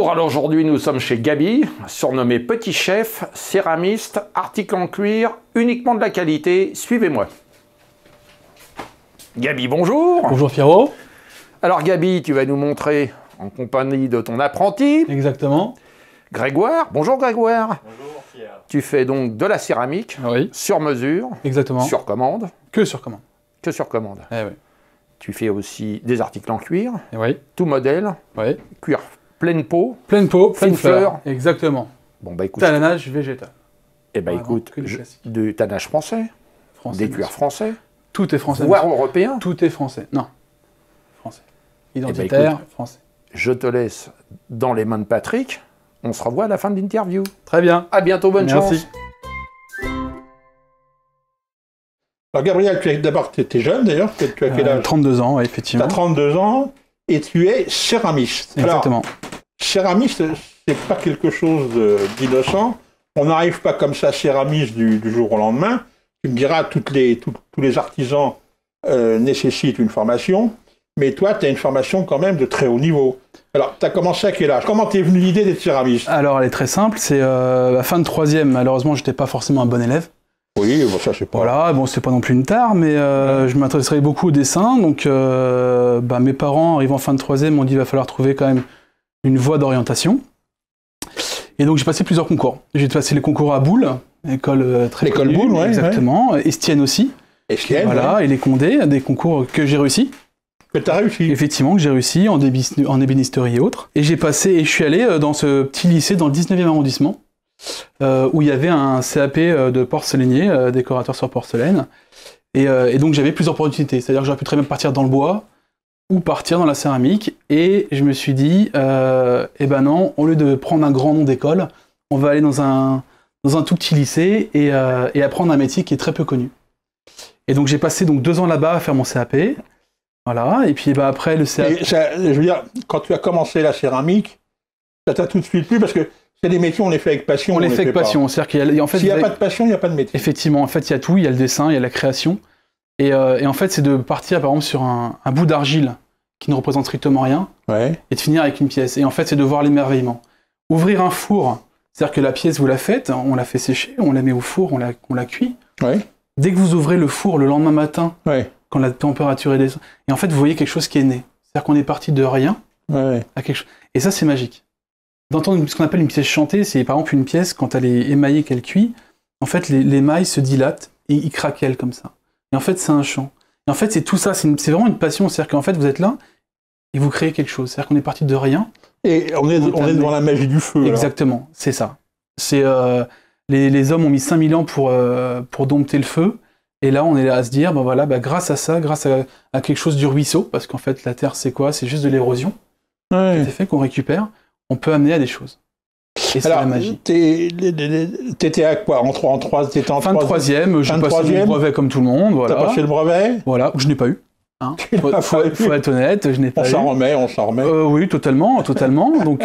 Bonjour, alors aujourd'hui nous sommes chez Gaby, surnommé Petit Chef, céramiste, article en cuir, uniquement de la qualité, suivez-moi. Gaby, bonjour. Bonjour Pierrot. Alors Gaby, tu vas nous montrer, en compagnie de ton apprenti. Exactement. Grégoire. Bonjour Grégoire. Bonjour Pierre. Tu fais donc de la céramique, Oui. sur mesure, Exactement. sur commande. Que sur commande. Que sur commande. Eh oui. Tu fais aussi des articles en cuir, Eh oui. tout modèle, Oui. cuir pleine peau. Pleine peau, pleine Fine fleur. fleur. Exactement. Bon bah écoute, Tannage végétal. eh ben Vraiment, écoute, que du classique. du tannage français, Français. des bien cuirs sûr. français, Tout est français. voire monsieur. européens. Tout est français. Non. Français. Identitaire, Eh ben, écoute. français. Je te laisse dans les mains de Patrick. On se revoit à la fin de l'interview. Très bien. À bientôt, bonne Merci. chance. Alors Gabriel, d'abord tu étais jeune d'ailleurs, tu as quel âge? 32 ans, ouais, Tu effectivement. as 32 ans et tu es céramiste. Exactement. Alors, céramiste, c'est pas quelque chose d'innocent. On n'arrive pas comme ça céramiste du jour au lendemain. Tu me diras, tous les artisans nécessitent une formation, mais toi, tu as une formation quand même de très haut niveau. Alors, tu as commencé à quel âge? Comment t'es venu l'idée d'être céramiste? Alors, elle est très simple. C'est la fin de troisième. Malheureusement, j'étais pas forcément un bon élève. Oui, bon, ça c'est pas... Voilà, bon, c'est pas non plus une tare, mais je m'intéresserais beaucoup au dessin. Donc, mes parents, arrivant en fin de troisième, m'ont dit qu'il va falloir trouver quand même une voie d'orientation. Et donc, j'ai passé plusieurs concours. J'ai passé les concours à Boulle, école très L'école connue, Boulle, ouais, exactement. Estienne aussi. Estienne, Voilà, et les Condés, des concours que j'ai réussi. que tu as réussi. Effectivement, que j'ai réussi en ébénisterie et autres. Et je suis allé dans ce petit lycée dans le 19e arrondissement, où il y avait un CAP de porcelainier, décorateur sur porcelaine. Et donc j'avais plusieurs opportunités. C'est-à-dire que j'aurais pu très bien partir dans le bois ou partir dans la céramique. Et je me suis dit, eh ben non, au lieu de prendre un grand nom d'école, on va aller dans un tout petit lycée et apprendre un métier qui est très peu connu. Et donc j'ai passé donc 2 ans là-bas à faire mon CAP. Voilà, et puis après le CAP... Et ça, je veux dire, quand tu as commencé la céramique, ça t'a tout de suite plu parce que c'est des métiers, on les fait avec passion. On les fait avec passion. C'est-à-dire qu'il y a, en fait, S'il n'y a pas de passion, il n'y a pas de métier. Effectivement, en fait, il y a tout, il y a le dessin, il y a la création. Et en fait, c'est de partir, par exemple, sur un bout d'argile qui ne représente strictement rien, Ouais. et de finir avec une pièce. Et en fait, c'est de voir l'émerveillement. Ouvrir un four, c'est-à-dire que la pièce, vous la faites, on la fait sécher, on la met au four, on la cuit. Ouais. Dès que vous ouvrez le four le lendemain matin, Ouais. quand la température est descendue, et en fait, vous voyez quelque chose qui est né. C'est-à-dire qu'on est parti de rien Ouais. à quelque chose. Et ça, c'est magique. D'entendre ce qu'on appelle une pièce chantée, c'est par exemple une pièce, quand elle est émaillée, qu'elle cuit, en fait, les mailles se dilatent et ils craquellent comme ça. Et en fait, c'est un chant. Et en fait, c'est tout ça, c'est vraiment une passion. C'est-à-dire qu'en fait, vous êtes là et vous créez quelque chose. C'est-à-dire qu'on est parti de rien. Et on est devant la magie du feu. Exactement, c'est ça. C'est les hommes ont mis 5000 ans pour dompter le feu. Et là, on est là à se dire, ben voilà, grâce à ça, grâce à quelque chose du ruisseau, parce qu'en fait, la terre, c'est quoi? C'est juste de l'érosion. Alors. Ouais. C'est fait qu'on récupère. On peut amener à des choses. Et c'est la magie. T'étais à quoi? T'étais en Fin de troisième, j'ai passé mon brevet comme tout le monde. Voilà. T'as passé le brevet? Voilà, je n'ai pas eu. Hein. Faut être honnête, je n'ai pas eu. On s'en remet. Oui, totalement. Donc,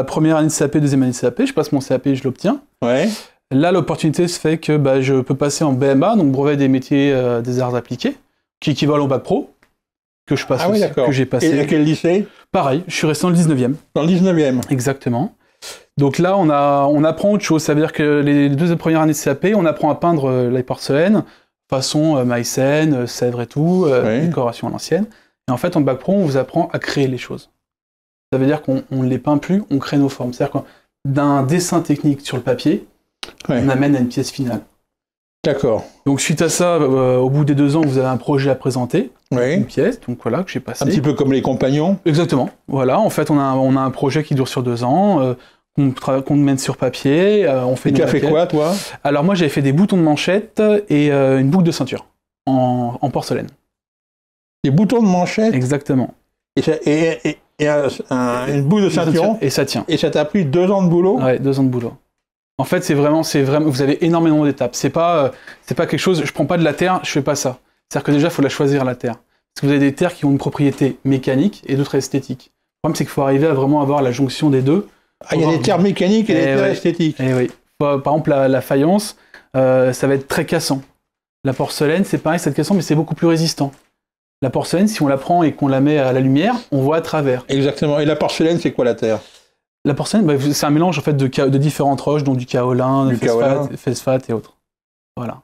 première année de CAP, deuxième année de CAP, je passe mon CAP et je l'obtiens. Ouais. Là, l'opportunité se fait que je peux passer en BMA, donc brevet des métiers des arts appliqués, qui équivalent au bac pro, que je passe aussi, que j'ai passé. Et à quel lycée? Pareil, je suis resté dans le 19e. Dans le 19e. Exactement. Donc là, on apprend autre chose. Ça veut dire que les 2 premières années de CAP, on apprend à peindre les porcelaines, façon Meissen, Sèvres et tout, décoration à l'ancienne. Et en fait, en bac pro, on vous apprend à créer les choses. Ça veut dire qu'on ne les peint plus, on crée nos formes. C'est-à-dire que d'un dessin technique sur le papier, on amène à une pièce finale. D'accord. Donc suite à ça, au bout des 2 ans, vous avez un projet à présenter, une pièce, donc voilà, que j'ai passé. Un petit peu comme les compagnons. Exactement. Voilà, en fait, on a un projet qui dure sur 2 ans, qu'on mène sur papier. On fait. Et tu as fait quoi, toi? Alors moi, j'avais fait des boutons de manchette et une boucle de ceinture en porcelaine. Des boutons de manchette? Exactement. Et une boucle de ceinture. Et ça tient. Et ça t'a pris 2 ans de boulot? Ouais, 2 ans de boulot. En fait, c'est vraiment, vous avez énormément d'étapes. C'est pas quelque chose, je prends pas de la terre, je fais pas ça. C'est-à-dire que déjà, il faut la choisir, la terre. Parce que vous avez des terres qui ont une propriété mécanique et d'autres esthétiques. Le problème, c'est qu'il faut arriver à vraiment avoir la jonction des deux. Ah, il y a des terres mécaniques et des terres esthétiques. Eh oui. Par exemple, la faïence, ça va être très cassant. La porcelaine, c'est pareil, c'est cassant, mais c'est beaucoup plus résistant. La porcelaine, si on la prend et qu'on la met à la lumière, on voit à travers. Exactement. Et la porcelaine, c'est quoi la terre? La porcelaine, bah, c'est un mélange en fait de différentes roches, dont du kaolin, du phosphate et autres. Voilà.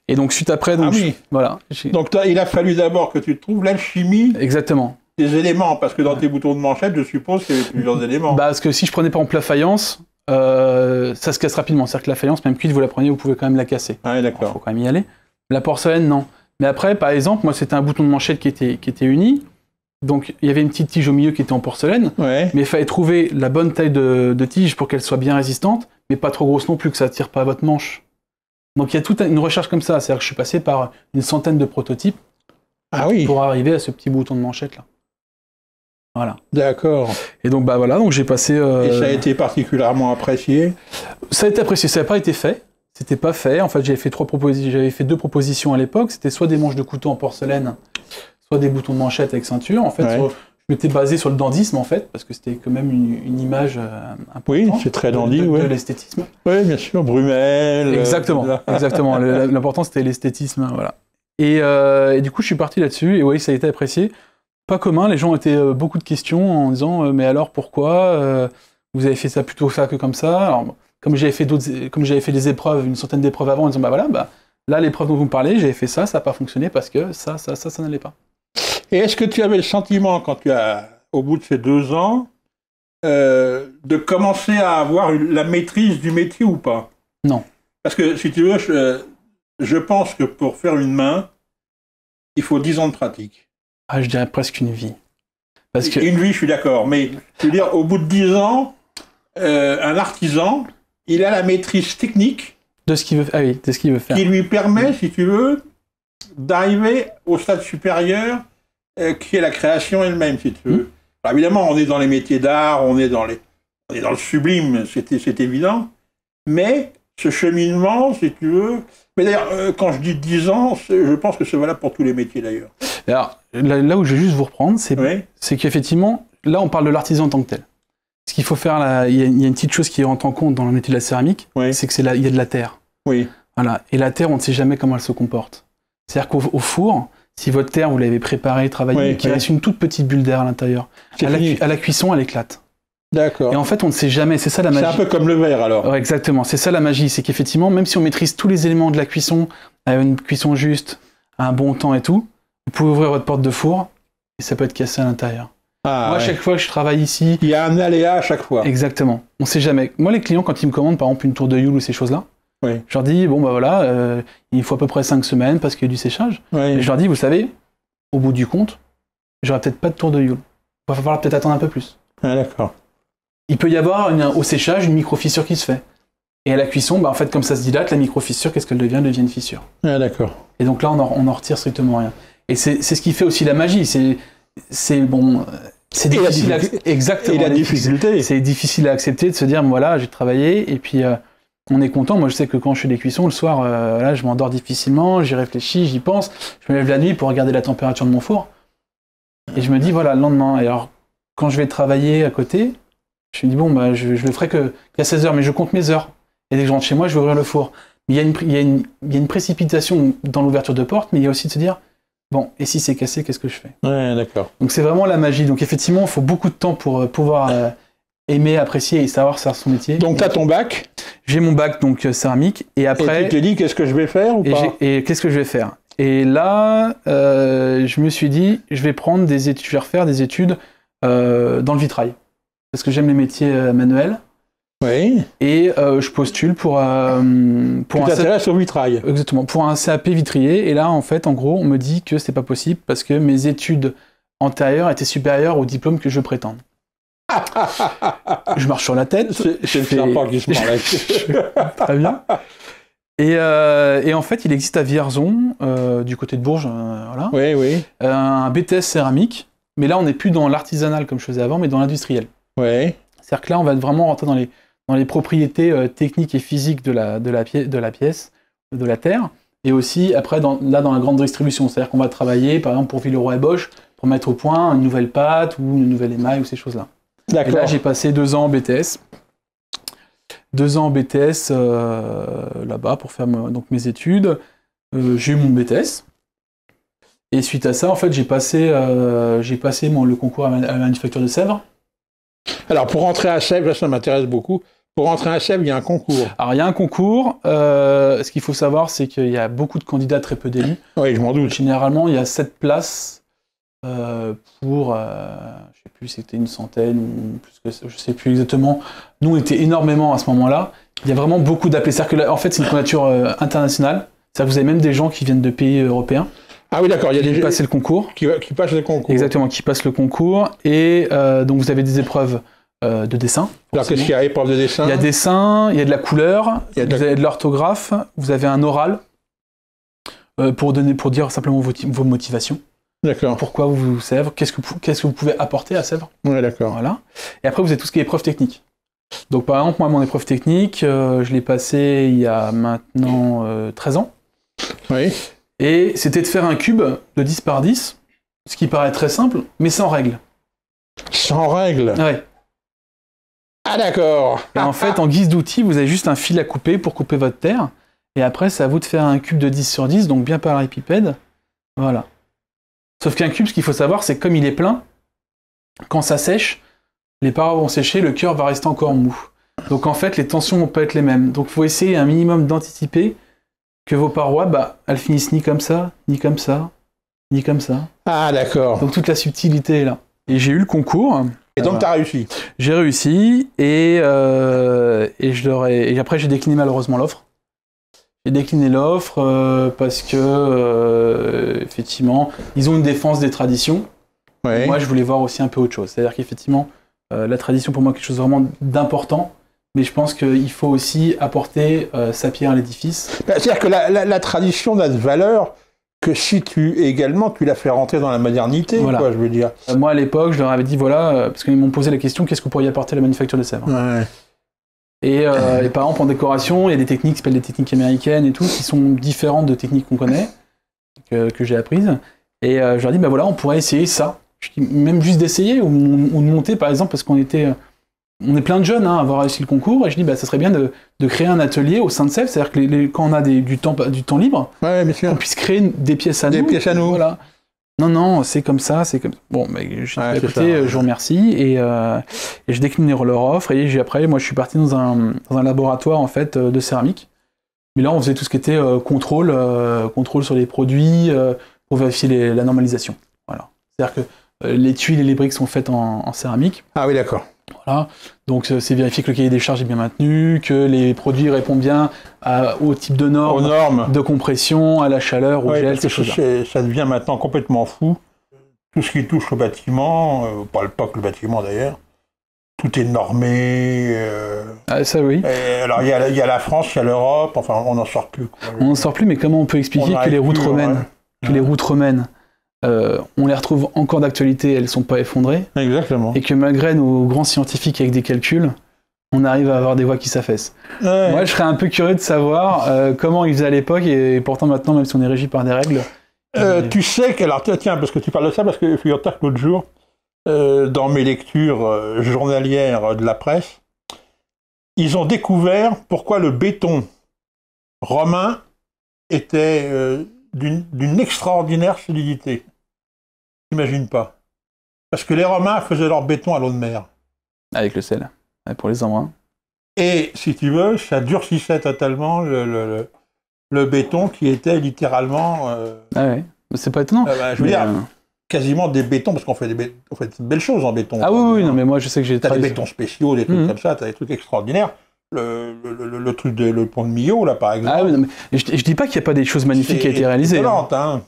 Et donc suite après, donc, voilà. Donc il a fallu d'abord que tu trouves l'alchimie. Exactement. Des éléments, parce que dans tes boutons de manchette, je suppose qu'il y avait plusieurs éléments. Bah, parce que si je prenais par exemple la faïence, ça se casse rapidement. C'est-à-dire que la faïence, même cuite, vous la prenez, vous pouvez quand même la casser. Ah, d'accord. Il faut quand même y aller. La porcelaine, non. Mais après, par exemple, moi, c'était un bouton de manchette qui était uni. Donc, il y avait une petite tige au milieu qui était en porcelaine. Ouais. Mais il fallait trouver la bonne taille de tige pour qu'elle soit bien résistante, mais pas trop grosse non plus, que ça ne tire pas à votre manche. Donc, il y a toute une recherche comme ça. C'est-à-dire que je suis passé par une centaine de prototypes pour arriver à ce petit bouton de manchette-là. Voilà. D'accord. Et donc, bah voilà, donc j'ai passé... Et ça a été particulièrement apprécié? Ça a été apprécié, ça n'a pas été fait. C'était pas fait. En fait, j'avais fait 2 propositions à l'époque. C'était soit des manches de couteau en porcelaine, soit des boutons de manchette avec ceinture. En fait, je m'étais basé sur le dandysme, en fait, parce que c'était quand même une image importante. Oui, c'est très dandy, de l'esthétisme. Oui, bien sûr, Brumel. Exactement, exactement. L'important, c'était l'esthétisme, voilà. Et du coup, je suis parti là-dessus, et oui, ça a été apprécié. Pas commun, les gens étaient beaucoup de questions en disant mais alors pourquoi vous avez fait ça plutôt ça que comme ça. Alors, comme j'avais fait des épreuves, une centaine d'épreuves avant, en disant bah voilà, là l'épreuve dont vous me parlez, j'avais fait ça, ça n'a pas fonctionné parce que ça n'allait pas. Et est-ce que tu avais le sentiment quand tu as, au bout de ces 2 ans, de commencer à avoir la maîtrise du métier ou pas? Non. Parce que si tu veux, je pense que pour faire une main, il faut 10 ans de pratique. Ah, je dirais presque une vie. Parce que... Une vie, je suis d'accord, mais je veux dire, au bout de 10 ans, un artisan, il a la maîtrise technique de ce qu'il veut, de ce qu'il veut faire. Qui lui permet, si tu veux, d'arriver au stade supérieur qui est la création elle-même, si tu veux. Alors, évidemment, on est dans les métiers d'art, on est dans le sublime, c'est évident, mais ce cheminement, si tu veux... Mais d'ailleurs, quand je dis 10 ans, je pense que c'est valable pour tous les métiers, d'ailleurs. Alors, là où je vais juste vous reprendre, c'est qu'effectivement, là, on parle de l'artisan en tant que tel. Ce qu'il faut faire, là, il y a une petite chose qui rentre en compte dans le métier de la céramique, c'est qu'il y a de la terre. Oui. Voilà. Et la terre, on ne sait jamais comment elle se comporte. C'est-à-dire qu'au four, si votre terre, vous l'avez préparée, travaillée, qu'il reste une toute petite bulle d'air à l'intérieur, à la cuisson, elle éclate. D'accord. Et en fait, on ne sait jamais, c'est ça la magie. C'est un peu comme le verre, alors. Ouais, exactement, c'est ça la magie, c'est qu'effectivement, même si on maîtrise tous les éléments de la cuisson, à une cuisson juste, à un bon temps et tout, vous pouvez ouvrir votre porte de four, et ça peut être cassé à l'intérieur. Moi, à chaque fois que je travaille ici... Il y a un aléa à chaque fois. Exactement, on ne sait jamais. Moi, les clients, quand ils me commandent, par exemple, une tour de Yule ou ces choses-là, je leur dis, bon, bah voilà, il faut à peu près 5 semaines parce qu'il y a du séchage. Et je leur dis, vous savez, au bout du compte, j'aurai peut-être pas de tour de Yule. Il va falloir peut-être attendre un peu plus. Ah, d'accord. Il peut y avoir au séchage une micro-fissure qui se fait. Et à la cuisson, en fait, comme ça se dilate, la micro-fissure, qu'est-ce qu'elle devient? Elle devient une fissure. Ah, d'accord. Et donc là, on en retire strictement rien. Et c'est ce qui fait aussi la magie. C'est bon, c'est difficile. Exactement. Et la difficulté. C'est difficile à accepter de se dire, voilà, j'ai travaillé, et puis on est content. Moi, je sais que quand je fais des cuissons, le soir, là, je m'endors difficilement, j'y réfléchis, j'y pense. Je me lève la nuit pour regarder la température de mon four. Et je me dis, voilà, le lendemain. Et alors, quand je vais travailler à côté, je me dis, bon, je le ferai qu'à 16 heures, mais je compte mes heures. Et dès que je rentre chez moi, je vais ouvrir le four. Mais il y a une précipitation dans l'ouverture de porte, mais il y a aussi de se dire, bon, et si c'est cassé, qu'est-ce que je fais? Ouais, d'accord. Donc c'est vraiment la magie. Donc effectivement, il faut beaucoup de temps pour pouvoir aimer, apprécier et savoir faire son métier. Donc tu as ton bac? J'ai mon bac, donc céramique. Et après... Et tu te dis, qu'est-ce que je vais faire ou pas? Et qu'est-ce que je vais faire? Et là, je me suis dit, je vais refaire des études dans le vitrail. Parce que j'aime les métiers manuels. Oui. Et je postule pour un t'intéresses au vitrail. Exactement, pour un CAP vitrier. Et là, en fait, en gros, on me dit que c'est pas possible parce que mes études antérieures étaient supérieures au diplôme que je prétends. Je marche sur la tête. C'est le serpent qui se mord la queue. Très bien. Et en fait, il existe à Vierzon, du côté de Bourges, voilà. Oui, oui. Un BTS céramique. Mais là, on n'est plus dans l'artisanal comme je faisais avant, mais dans l'industriel. Oui. C'est-à-dire que là, on va vraiment rentrer dans les propriétés techniques et physiques de la pièce, de la terre, et aussi après dans la grande distribution. C'est-à-dire qu'on va travailler, par exemple, pour Villeroy et Bosch, pour mettre au point une nouvelle pâte ou une nouvelle émail ou ces choses-là. D'accord. Et là, j'ai passé 2 ans en BTS. 2 ans en BTS là-bas pour faire donc mes études. J'ai eu mon BTS. Et suite à ça, en fait, j'ai passé le concours à la manufacture de Sèvres. Alors, pour rentrer à Sèvres, ça m'intéresse beaucoup. Pour rentrer à Sèvres, il y a un concours. Alors, il y a un concours. Ce qu'il faut savoir, c'est qu'il y a beaucoup de candidats, très peu d'élus. Oui, je m'en doute. Généralement, il y a 7 places pour, je sais plus, c'était une centaine ou plus que ça, je sais plus exactement. Nous, on était énormément à ce moment-là. Il y a vraiment beaucoup d'appelés. C'est-à-dire que, en fait, c'est une candidature internationale. C'est-à-dire que vous avez même des gens qui viennent de pays européens. Ah oui, d'accord. Il y a des qui passent le concours. Qui passent le concours. Exactement, qui passent le concours. Et donc, vous avez des épreuves de dessin. Alors, qu'est-ce qu'il y a? Épreuve de dessin? Il y a dessin, il y a de la couleur, vous avez de l'orthographe, vous avez un oral pour dire simplement vos motivations. D'accord. Pourquoi vous Sèvres, qu'est-ce que vous pouvez apporter à Sèvres. Oui, d'accord. Voilà. Et après, vous avez tout ce qui est épreuve technique. Donc, par exemple, moi, mon épreuve technique, je l'ai passée il y a maintenant 13 ans. Oui. Et c'était de faire un cube de 10 par 10, ce qui paraît très simple, mais sans règle. Sans règle? Ouais. Ah, d'accord. Et en fait, en guise d'outil, vous avez juste un fil à couper pour couper votre terre. Et après, c'est à vous de faire un cube de 10 sur 10, donc bien parallépipède. Voilà. Sauf qu'un cube, ce qu'il faut savoir, c'est que comme il est plein, quand ça sèche, les parois vont sécher, le cœur va rester encore mou. Donc en fait, les tensions vont pas être les mêmes. Donc il faut essayer un minimum d'anticiper que vos parois, elles finissent ni comme ça, ni comme ça, ni comme ça. Ah, d'accord. Donc toute la subtilité est là. Et j'ai eu le concours. Et donc, tu as réussi? J'ai réussi, et après j'ai décliné malheureusement l'offre. J'ai décliné l'offre parce que, effectivement, ils ont une défense des traditions. Ouais. Moi, je voulais voir aussi un peu autre chose. C'est-à-dire qu'effectivement, la tradition, pour moi, est quelque chose vraiment d'important, mais je pense qu'il faut aussi apporter sa pierre à l'édifice. C'est-à-dire que la tradition n'a de valeur que si tu la fais rentrer dans la modernité, voilà. Quoi, je veux dire. Moi, à l'époque, je leur avais dit, voilà, parce qu'ils m'ont posé la question, qu'est-ce que vous pourriez apporter à la manufacture de Sèvres? Ouais. Et par exemple, en décoration, il y a des techniques qui s'appellent des techniques américaines et tout, qui sont différentes de techniques qu'on connaît, que j'ai apprises. Et je leur dis, voilà, on pourrait essayer ça. Même juste d'essayer, ou de monter, par exemple, parce qu'on est plein de jeunes à avoir réussi le concours, et je dis, ça serait bien de créer un atelier au sein de Sèvres, c'est-à-dire que quand on a du temps libre, ouais, bien sûr. qu'on puisse créer des pièces à nous. Des pièces à nous. Voilà. Non, c'est comme ça, c'est comme ça. Bon, écoutez, je vous remercie, et je décline leur offre, et après, moi, je suis parti dans un laboratoire, en fait, de céramique. Mais là, on faisait tout ce qui était contrôle sur les produits, pour vérifier la normalisation. Voilà. C'est-à-dire que les tuiles et les briques sont faites en céramique. Ah oui, d'accord. Voilà. Donc, c'est vérifier que le cahier des charges est bien maintenu, que les produits répondent bien au type de normes, de compression, à la chaleur, au gel, ces choses-là. Ça devient maintenant complètement fou. Tout ce qui touche le bâtiment, pas que le bâtiment d'ailleurs, tout est normé. Ça, oui. Alors, il y a la France, il y a l'Europe, enfin, on n'en sort plus. Quoi. On n'en sort plus, mais comment on peut expliquer que les routes romaines, on les retrouve encore d'actualité, elles ne sont pas effondrées. Exactement. Et que malgré nos grands scientifiques avec des calculs, on arrive à avoir des voies qui s'affaissent. Ouais. Moi, je serais un peu curieux de savoir comment ils faisaient à l'époque, et pourtant maintenant, même si on est régi par des règles... Tu sais que, alors tiens, parce que tu parles de ça, parce que figure-toi que l'autre jour, dans mes lectures journalières de la presse, ils ont découvert pourquoi le béton romain était d'une extraordinaire solidité. T'imagines pas. Parce que les Romains faisaient leur béton à l'eau de mer. Avec le sel, pour les embruns. Et, si tu veux, ça durcissait totalement le béton qui était littéralement... Ah ouais, c'est pas étonnant. Je veux dire, quasiment des bétons, parce qu'on fait de belles choses en béton. Ah oui, non, mais moi je sais que j'ai... T'as des bétons spéciaux, des trucs comme ça, t'as des trucs extraordinaires. Le truc le pont de Millau, là, par exemple. Ah oui, non, mais je dis pas qu'il n'y a pas des choses magnifiques qui ont été réalisées. Hein.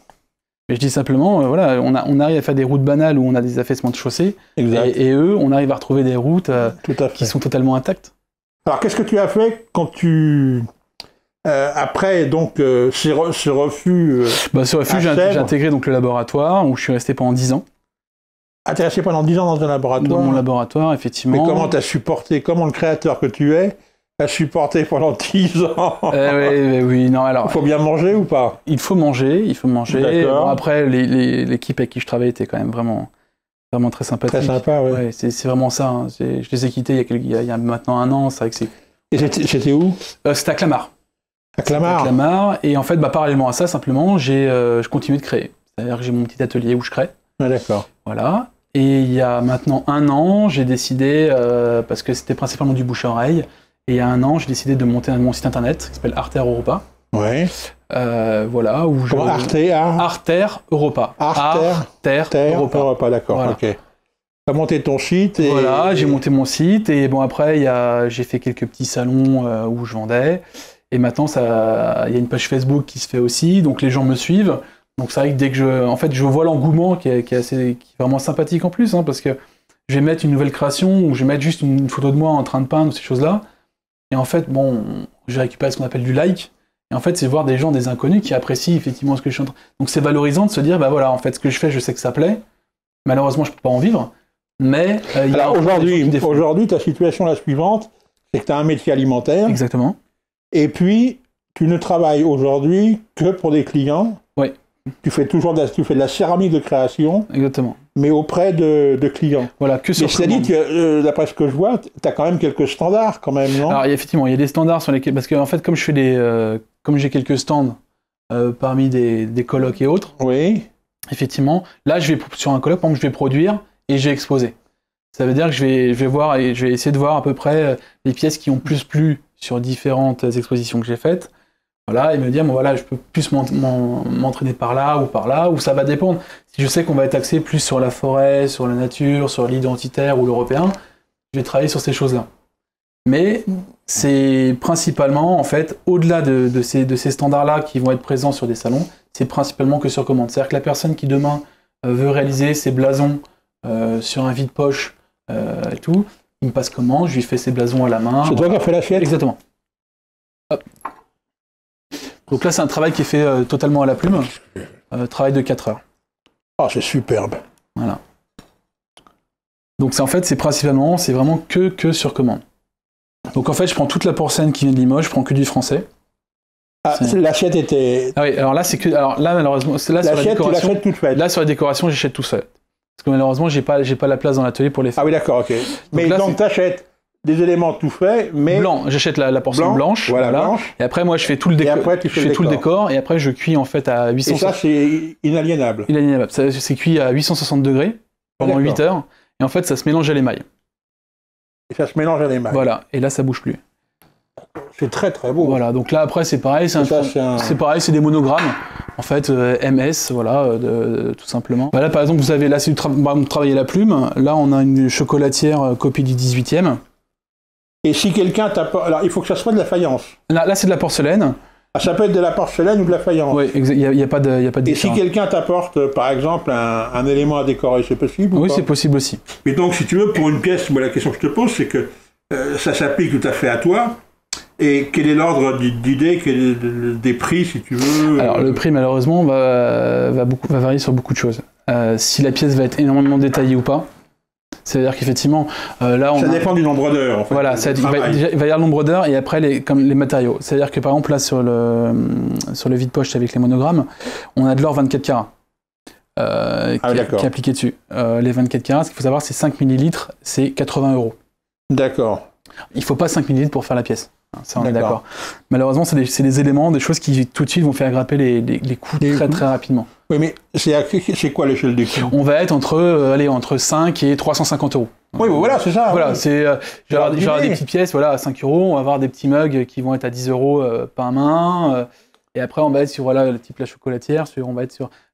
Mais je dis simplement, voilà, on arrive à faire des routes banales où on a des affaissements de chaussée, et eux, on arrive à retrouver des routes qui sont totalement intactes. Alors, qu'est-ce que tu as fait quand tu... après, donc, ce refus... ce refus, j'ai intégré donc, le laboratoire, où je suis resté pendant 10 ans. Ah, t'es resté pendant 10 ans dans un laboratoire? Dans mon laboratoire, effectivement. Mais comment t'as supporté, comment le créateur que tu es a supporté pendant 10 ans? Oui, non, alors... Il faut bien manger ou pas? Il faut manger. Bon, après, l'équipe avec qui je travaillais était quand même vraiment très sympathique. Très sympa, oui. Ouais, c'est vraiment ça. Hein. Je les ai quittés il y a maintenant 1 an. C'est vrai que c'est... Et c'était où? C'était à Clamart. À Clamart? À Clamart. Et en fait, parallèlement à ça, simplement, je continuais de créer. C'est-à-dire que j'ai mon petit atelier où je crée. Ah, d'accord. Voilà. Et il y a maintenant 1 an, j'ai décidé, parce que c'était principalement du bouche à oreille, et il y a 1 an, j'ai décidé de monter mon site internet qui s'appelle Arter Europa. Ouais. Voilà, où je... Arter Europa. Arter Europa, d'accord, voilà. Ok. Tu as monté ton site et... Voilà, j'ai monté mon site, et bon, après, j'ai fait quelques petits salons où je vendais, et maintenant, il y a une page Facebook qui se fait aussi, donc les gens me suivent. Donc c'est vrai que dès que je vois l'engouement qui est vraiment sympathique en plus, hein, parce que je vais mettre une nouvelle création ou je vais mettre juste une photo de moi en train de peindre, ces choses-là. Et en fait, bon, j'ai récupéré ce qu'on appelle du like. Et en fait, c'est voir des gens, des inconnus qui apprécient effectivement ce que je suis en train. Donc c'est valorisant de se dire, bah voilà, en fait, ce que je fais, je sais que ça plaît. Malheureusement, je peux pas en vivre. Mais alors aujourd'hui, ta situation est la suivante, c'est que tu as un métier alimentaire. Exactement. Et puis, tu ne travailles aujourd'hui que pour des clients. Oui. Tu fais de la céramique de création. Exactement. Mais auprès de clients. Voilà, que sur commande. Mais c'est-à-dire que, d'après ce que je vois, tu as quand même quelques standards, quand même, non? Alors, effectivement, il y a des standards sur lesquels... Parce que, en fait, comme j'ai quelques stands parmi des colloques et autres, oui. Effectivement, là, sur un colloque, par exemple, je vais produire et je vais exposer. Ça veut dire que je vais voir et je vais essayer de voir à peu près les pièces qui ont plus plu sur différentes expositions que j'ai faites. Voilà, et me dire, bon, voilà, je peux plus m'entraîner par là, ou ça va dépendre. Si je sais qu'on va être axé plus sur la forêt, sur la nature, sur l'identitaire ou l'européen, je vais travailler sur ces choses-là. Mais c'est principalement, en fait, au-delà de ces standards-là qui vont être présents sur des salons, c'est principalement que sur commande. C'est-à-dire que la personne qui demain veut réaliser ses blasons sur un vide-poche et tout, il me passe commande, je lui fais ses blasons à la main. C'est toi qui as fait l'assiette? Exactement. Hop. Donc là, c'est un travail qui est fait totalement à la plume, travail de 4 heures. Ah, c'est superbe. Voilà. Donc c'est principalement, c'est vraiment que sur commande. Donc en fait, je prends toute la porcelaine qui vient de Limoges, je prends que du français. Ah, l'assiette était... Ah oui, alors là, malheureusement, là, sur la décoration, tu l'achètes toute faite. Là, sur la décoration, j'achète tout seul. Parce que malheureusement, j'ai pas la place dans l'atelier pour les faire. Ah oui, d'accord, ok. Mais donc, tu achètes des éléments tout faits, mais... Blanc, j'achète la porcelaine blanche. Voilà, blanche. Et après, moi, je fais tout le décor. Et après, je cuis en fait à 800... Et ça, c'est inaliénable. Inaliénable. C'est cuit à 860 degrés pendant 8 heures. Et en fait, ça se mélange à l'émail. Et ça se mélange à l'émail. Voilà. Et là, ça bouge plus. C'est très très beau. Voilà, donc là après c'est pareil, c'est pareil, c'est des monogrammes, en fait MS, voilà, tout simplement. Bah là par exemple vous avez, là c'est travailler la plume, là on a une chocolatière copie du 18e. Et si quelqu'un t'apporte, alors il faut que ça soit de la faïence. Là c'est de la porcelaine. Ah, ça peut être de la porcelaine ou de la faïence. Oui, il n'y a pas de différence. Et si quelqu'un t'apporte par exemple un élément à décorer, c'est possible? Oui, c'est possible aussi. Et donc si tu veux, pour une pièce, moi la question que je te pose c'est que ça s'applique tout à fait à toi. Et quel est l'ordre d'idée, des prix, si tu veux? Alors, le prix, malheureusement, va varier sur beaucoup de choses. Si la pièce va être énormément détaillée ou pas. C'est-à-dire qu'effectivement, là, ça dépend du nombre d'heures, en fait. Voilà, il va y avoir le nombre d'heures et après, les matériaux. C'est-à-dire que, par exemple, là, sur le vide-poche avec les monogrammes, on a de l'or 24 carats. Qui est appliqué dessus. Les 24 carats, ce qu'il faut savoir, c'est 5 millilitres, c'est 80 €. D'accord. Il ne faut pas 5 millilitres pour faire la pièce. Ça, on est d'accord. Malheureusement, c'est des éléments, des choses qui tout de suite vont faire grimper les coûts très très rapidement. Oui, mais c'est quoi l'échelle des coûts? On va être entre 5 et 350 €. Oui, voilà, c'est ça. Voilà, c'est je vais avoir des petites pièces à 5 €, on va avoir des petits mugs qui vont être à 10 € par main. Et après, on va être sur le type la chocolatière,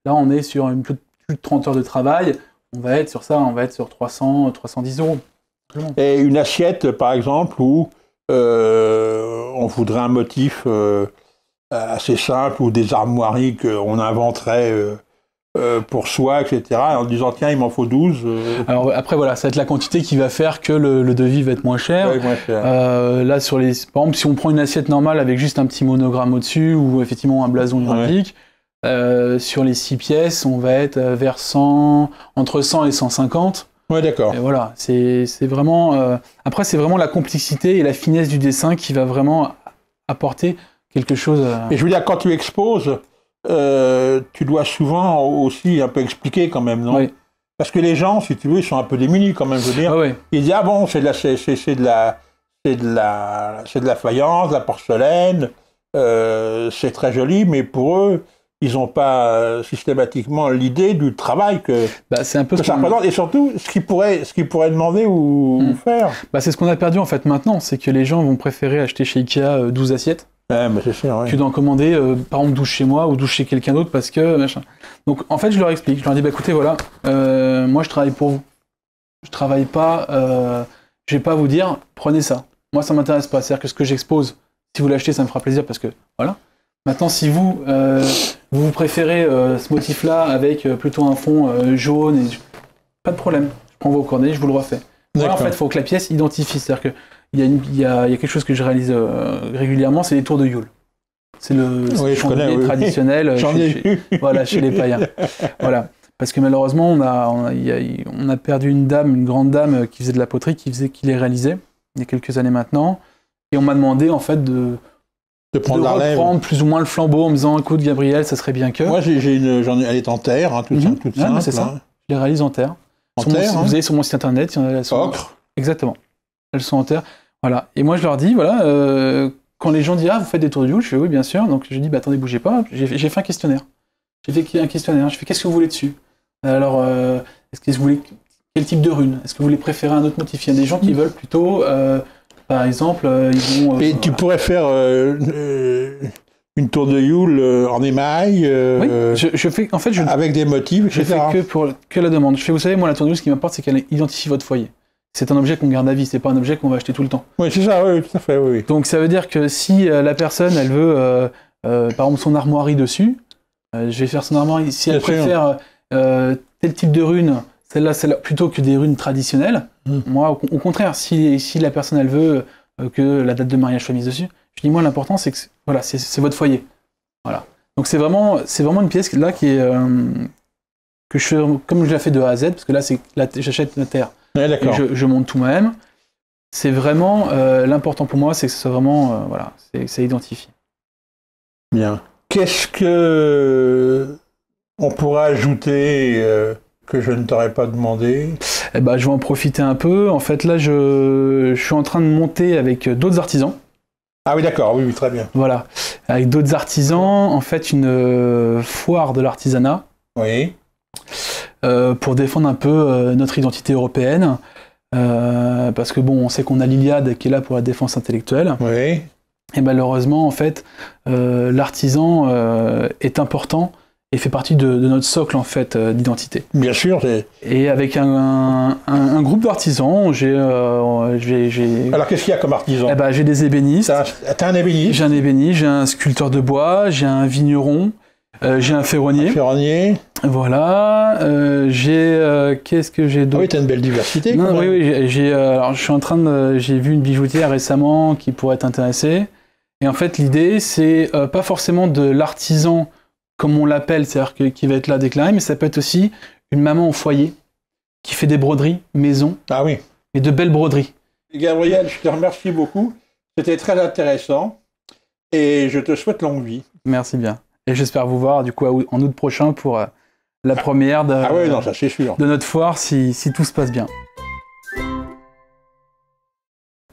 là, on est sur plus de 30 heures de travail. On va être sur ça, on va être sur 310 €. Et une assiette, par exemple, où on voudrait un motif assez simple ou des armoiries qu'on inventerait pour soi, etc. En disant tiens, il m'en faut 12. Alors après voilà, ça va être la quantité qui va faire que le devis va être moins cher. Ouais, moins cher. Là par exemple, si on prend une assiette normale avec juste un petit monogramme au-dessus ou effectivement un blason olympique, sur les 6 pièces, on va être vers entre 100 et 150. Ouais, d'accord. Et voilà, c'est vraiment... après, c'est vraiment la complexité et la finesse du dessin qui va vraiment apporter quelque chose... Et je veux dire, quand tu exposes, tu dois souvent aussi un peu expliquer quand même, non? Oui. Parce que les gens, si tu veux, ils sont un peu démunis quand même, je veux dire. Oui. Ils disent, ah bon, c'est de la faïence, de la porcelaine, c'est très joli, mais pour eux, ils n'ont pas systématiquement l'idée du travail que, Bah, c'est un peu que ça représente, et surtout ce qu'ils pourraient demander ou faire. Bah, c'est ce qu'on a perdu en fait maintenant, c'est que les gens vont préférer acheter chez Ikea 12 assiettes Ouais, mais c'est sûr, que oui. d'en commander par exemple 12 chez moi ou 12 chez quelqu'un d'autre parce que machin. Donc en fait je leur explique, je leur dis bah écoutez voilà, moi je travaille pour vous. Je travaille pas, je vais pas vous dire prenez ça. Moi ça m'intéresse pas, c'est-à-dire que ce que j'expose, si vous l'achetez ça me fera plaisir parce que voilà. Maintenant si vous préférez ce motif-là avec plutôt un fond jaune, pas de problème, je prends vos coordonnées, je vous le refais. Voilà, en fait il faut que la pièce identifie, c'est-à-dire que il y a quelque chose que je réalise régulièrement, c'est les tours de Yule. C'est le chandelier traditionnel voilà, chez les païens. Voilà. Parce que malheureusement, on a perdu une grande dame qui faisait de la poterie, qui les réalisait, il y a quelques années maintenant. Et on m'a demandé, en fait, de reprendre plus ou moins le flambeau en me disant, écoute, Gabriel, ça serait bien que... Moi, elle est en terre, hein, toute simple. C'est ça. Hein. Je les réalise en terre. Vous avez sur mon site internet, ocre. Exactement. Elles sont en terre. Voilà. Et moi, je leur dis, voilà, quand les gens disent, ah, vous faites des tours de Yule, je fais, oui, bien sûr. Donc, je dis, bah, attendez, bougez pas. J'ai fait un questionnaire. Je fais, qu'est-ce que vous voulez dessus? Alors, est-ce que vous voulez quel type de rune? Est-ce que vous voulez préférer un autre motif? Il y a des gens qui veulent plutôt, par exemple, ils vont... Et tu pourrais faire une tour de Yule en émail, oui, je fais, en fait, avec des motifs, etc. Je fais que la demande. Je fais, vous savez, moi, la tour de Yule, ce qui m'importe, c'est qu'elle identifie votre foyer. C'est un objet qu'on garde à vie, c'est pas un objet qu'on va acheter tout le temps. Oui, c'est ça, oui, tout à fait, oui. Donc ça veut dire que si la personne, elle veut, par exemple, son armoirie dessus, je vais faire son armoirie. Si elle préfère tel type de rune, celle-là, plutôt que des runes traditionnelles, moi, au contraire, si la personne, elle veut que la date de mariage soit mise dessus, je dis, moi, l'important, c'est que voilà, c'est votre foyer. Voilà. Donc c'est vraiment une pièce là qui est comme je l'ai fait de A à Z, parce que là, j'achète la terre. Ouais, d'accord. Je monte tout moi-même. C'est vraiment l'important pour moi, c'est que ce soit vraiment voilà, c'est identifié. Bien. Qu'est-ce que on pourrait ajouter que je ne t'aurais pas demandé? Eh ben, je vais en profiter un peu. En fait, là, je suis en train de monter avec d'autres artisans. Ah oui, d'accord, oui, très bien. Voilà, avec d'autres artisans, en fait, une foire de l'artisanat. Oui. Pour défendre un peu notre identité européenne, parce que bon, on sait qu'on a l'Iliade qui est là pour la défense intellectuelle. Oui. Et malheureusement, en fait, l'artisan est important et fait partie de notre socle en fait d'identité. Bien sûr. Et avec un groupe d'artisans, j'ai. Alors qu'est-ce qu'il y a comme artisan? Eh ben, j'ai des ébénistes. T'as un ébéniste? J'ai un ébéniste, j'ai un sculpteur de bois, j'ai un vigneron. J'ai un ferronnier. Voilà. Qu'est-ce que j'ai d'autre? Ah oui, t'as une belle diversité. Non, oui. J'ai vu une bijoutière récemment qui pourrait t'intéresser. Et en fait, l'idée, c'est pas forcément de l'artisan comme on l'appelle, c'est-à-dire qui va être là déclaré, mais ça peut être aussi une maman au foyer qui fait des broderies maison. Ah oui. Et de belles broderies. Gabriel, je te remercie beaucoup. C'était très intéressant. Et je te souhaite longue vie. Merci bien. Et j'espère vous voir du coup en août prochain pour la première ça, c'est sûr. de notre foire si tout se passe bien.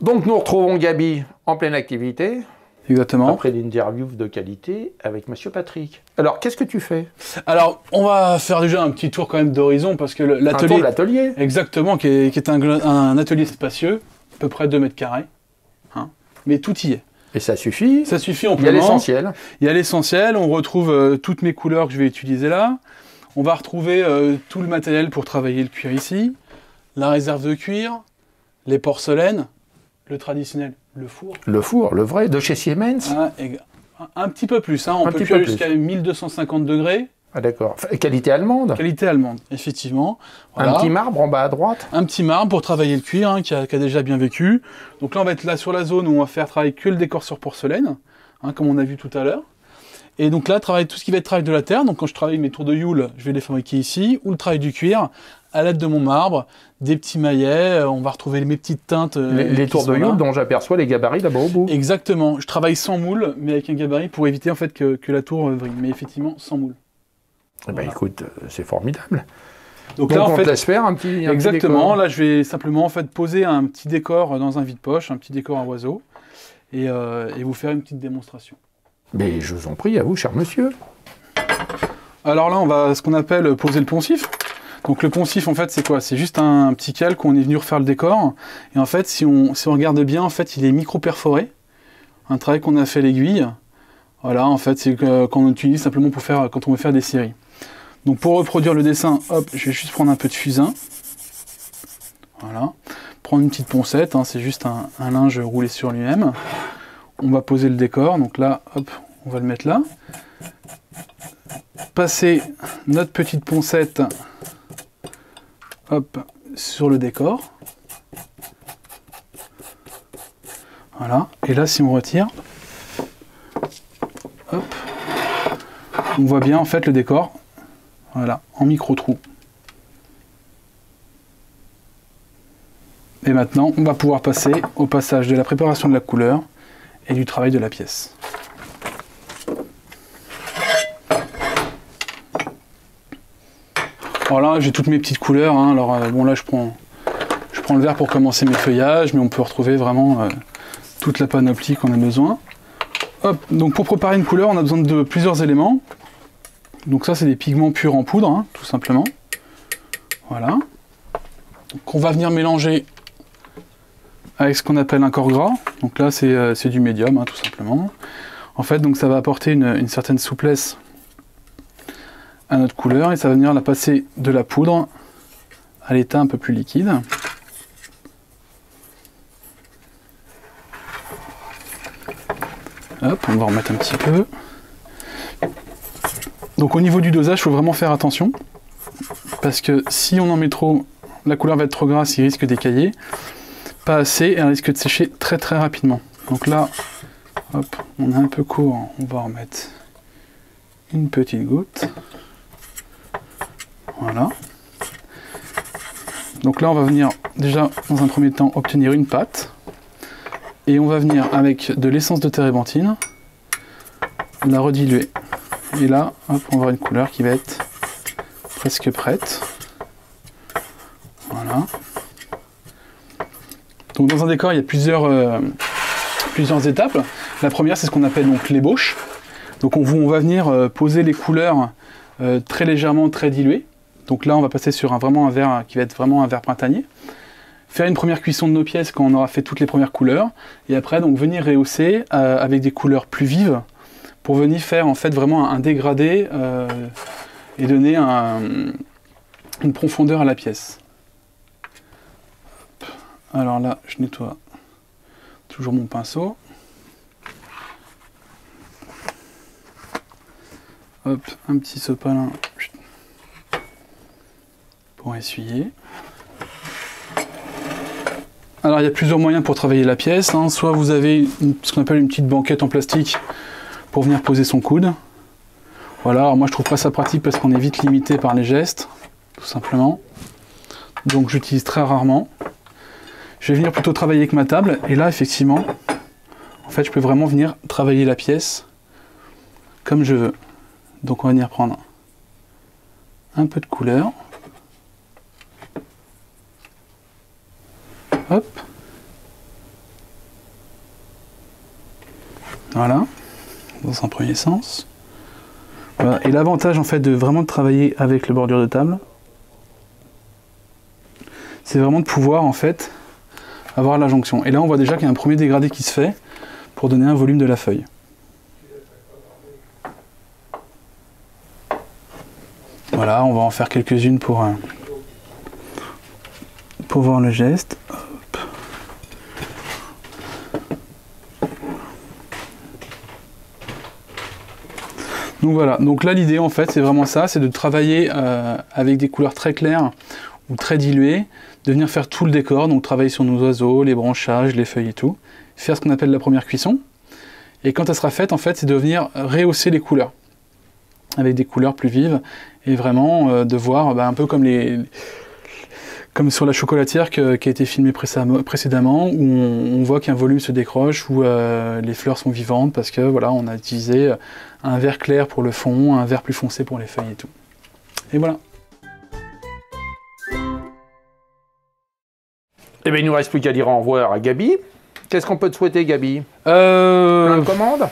Donc nous retrouvons Gabi en pleine activité. Exactement. Après l'interview de qualité avec Monsieur Patrick. Alors, qu'est-ce que tu fais? Alors, on va faire déjà un petit tour quand même d'horizon parce que l'atelier... l'atelier. Exactement, qui est un atelier spacieux, à peu près 2 mètres carrés. Hein, mais tout y est. Et ça suffit? Ça suffit amplement. Il y a l'essentiel. Il y a l'essentiel, on retrouve toutes mes couleurs que je vais utiliser là. On va retrouver tout le matériel pour travailler le cuir ici. La réserve de cuir, les porcelaines, le traditionnel, le four. Le four, le vrai, de chez Siemens. Un petit peu plus, hein. On peut cuire jusqu'à 1250 degrés. Ah d'accord. Qualité allemande. Qualité allemande, effectivement. Voilà. Un petit marbre en bas à droite. Un petit marbre pour travailler le cuir, hein, qui a déjà bien vécu. Donc là, on va être là sur la zone où on va faire travailler que le décor sur porcelaine, hein, comme on a vu tout à l'heure. Et donc là, travailler tout ce qui va être travail de la terre. Donc quand je travaille mes tours de Yule, je vais les fabriquer ici, ou le travail du cuir, à l'aide de mon marbre, des petits maillets, on va retrouver mes petites teintes. Les tours de Yule dont j'aperçois les gabarits là-bas au bout. Exactement. Je travaille sans moule, mais avec un gabarit pour éviter en fait que la tour vrille. Mais effectivement, sans moule. Eh ben, écoute, c'est formidable. Donc là, on te laisse faire un petit exactement. décor. Là, je vais simplement en fait poser un petit décor dans un vide-poche, un petit décor à oiseau, et vous faire une petite démonstration. Mais je vous en prie, à vous, cher monsieur. Alors là, on va ce qu'on appelle poser le poncif. Donc le poncif, en fait, c'est quoi? C'est juste un petit calque où on est venu refaire le décor. Et en fait, si on regarde bien, en fait, il est micro-perforé. Un travail qu'on a fait à l'aiguille. Voilà, en fait, c'est qu'on utilise simplement pour faire, quand on veut faire des séries. Donc pour reproduire le dessin, hop, je vais juste prendre un peu de fusain. Voilà. Prendre une petite poncette, hein, c'est juste un linge roulé sur lui-même. On va poser le décor, donc là, hop, on va le mettre là. Passer notre petite poncette, hop, sur le décor. Voilà, et là, si on retire, hop, on voit bien en fait le décor, voilà, en micro-trou. Et maintenant, on va pouvoir passer au passage de la préparation de la couleur et du travail de la pièce. Alors là, j'ai toutes mes petites couleurs, hein. Alors bon, là, je prends le vert pour commencer mes feuillages, mais on peut retrouver vraiment toute la panoplie qu'on a besoin. Hop, donc pour préparer une couleur, on a besoin de plusieurs éléments. Donc ça, c'est des pigments purs en poudre, hein, tout simplement. Voilà. Donc on va venir mélanger avec ce qu'on appelle un corps gras. Donc là, c'est du médium, hein, tout simplement. En fait, donc ça va apporter une certaine souplesse à notre couleur et ça va venir la passer de la poudre à l'état un peu plus liquide. Hop, on va remettre un petit peu. Donc au niveau du dosage, il faut vraiment faire attention. Parce que si on en met trop, la couleur va être trop grasse, il risque d'écailler. Pas assez, elle risque de sécher très très rapidement. Donc là, hop, on est un peu court, on va remettre une petite goutte. Voilà. Donc là, on va venir déjà, dans un premier temps, obtenir une pâte. Et on va venir avec de l'essence de térébenthine, la rediluer. Et là, hop, on va avoir une couleur qui va être presque prête. Voilà. Donc dans un décor, il y a plusieurs étapes. La première, c'est ce qu'on appelle donc l'ébauche. Donc on va venir poser les couleurs très légèrement, très diluées. Donc là, on va passer sur vraiment un vert qui va être vraiment un vert printanier. Faire une première cuisson de nos pièces quand on aura fait toutes les premières couleurs. Et après, donc venir rehausser avec des couleurs plus vives pour venir faire en fait vraiment un dégradé et donner une profondeur à la pièce. Alors là, je nettoie toujours mon pinceau. Hop, un petit sopalin pour essuyer. Alors il y a plusieurs moyens pour travailler la pièce, hein. Soit vous avez ce qu'on appelle une petite banquette en plastique pour venir poser son coude. Voilà, alors moi je trouve pas ça pratique parce qu'on est vite limité par les gestes, tout simplement. Donc j'utilise très rarement. Je vais venir plutôt travailler avec ma table, et là effectivement, en fait je peux vraiment venir travailler la pièce comme je veux. Donc on va venir prendre un peu de couleur. Hop. Voilà, dans un premier sens. Voilà. Et l'avantage en fait de vraiment travailler avec le bordure de table, c'est vraiment de pouvoir en fait avoir la jonction. Et là on voit déjà qu'il y a un premier dégradé qui se fait pour donner un volume de la feuille. Voilà, on va en faire quelques-unes pour voir le geste. Hop. Donc voilà, donc là l'idée en fait c'est vraiment ça, c'est de travailler avec des couleurs très claires ou très diluées, de venir faire tout le décor, donc travailler sur nos oiseaux, les branchages, les feuilles et tout, faire ce qu'on appelle la première cuisson, et quand elle sera faite en fait c'est de venir rehausser les couleurs, avec des couleurs plus vives, et vraiment de voir un peu comme sur la chocolatière qui a été filmée précédemment, où on voit qu'un volume se décroche, où les fleurs sont vivantes, parce que voilà, on a utilisé un vert clair pour le fond, un vert plus foncé pour les feuilles et tout. Et voilà. Eh bien, il ne nous reste plus qu'à dire au revoir à Gaby. Qu'est-ce qu'on peut te souhaiter, Gaby? Plein de commandes?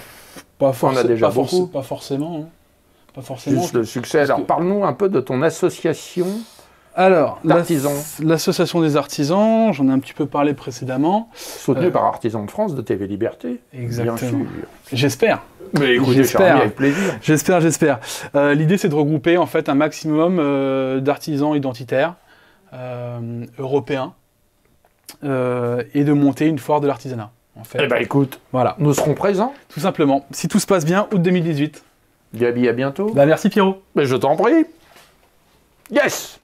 Pas On a déjà pas beaucoup. Pas forcément. Hein. pas forcément. Juste le succès. Alors, parle-nous un peu de ton association. Alors, d'artisans. L'association des artisans, j'en ai un petit peu parlé précédemment. Soutenu par Artisans de France de TV Liberté. Exactement. Bien sûr. J'espère. Mais écoutez, J'espère. avec plaisir. J'espère. L'idée, c'est de regrouper en fait un maximum d'artisans identitaires européens et de monter une foire de l'artisanat. En fait. Eh ben écoute, voilà. Nous serons présents. Tout simplement. Si tout se passe bien, août 2018. Gabi, à bientôt. Merci Pierrot. Mais je t'en prie. Yes.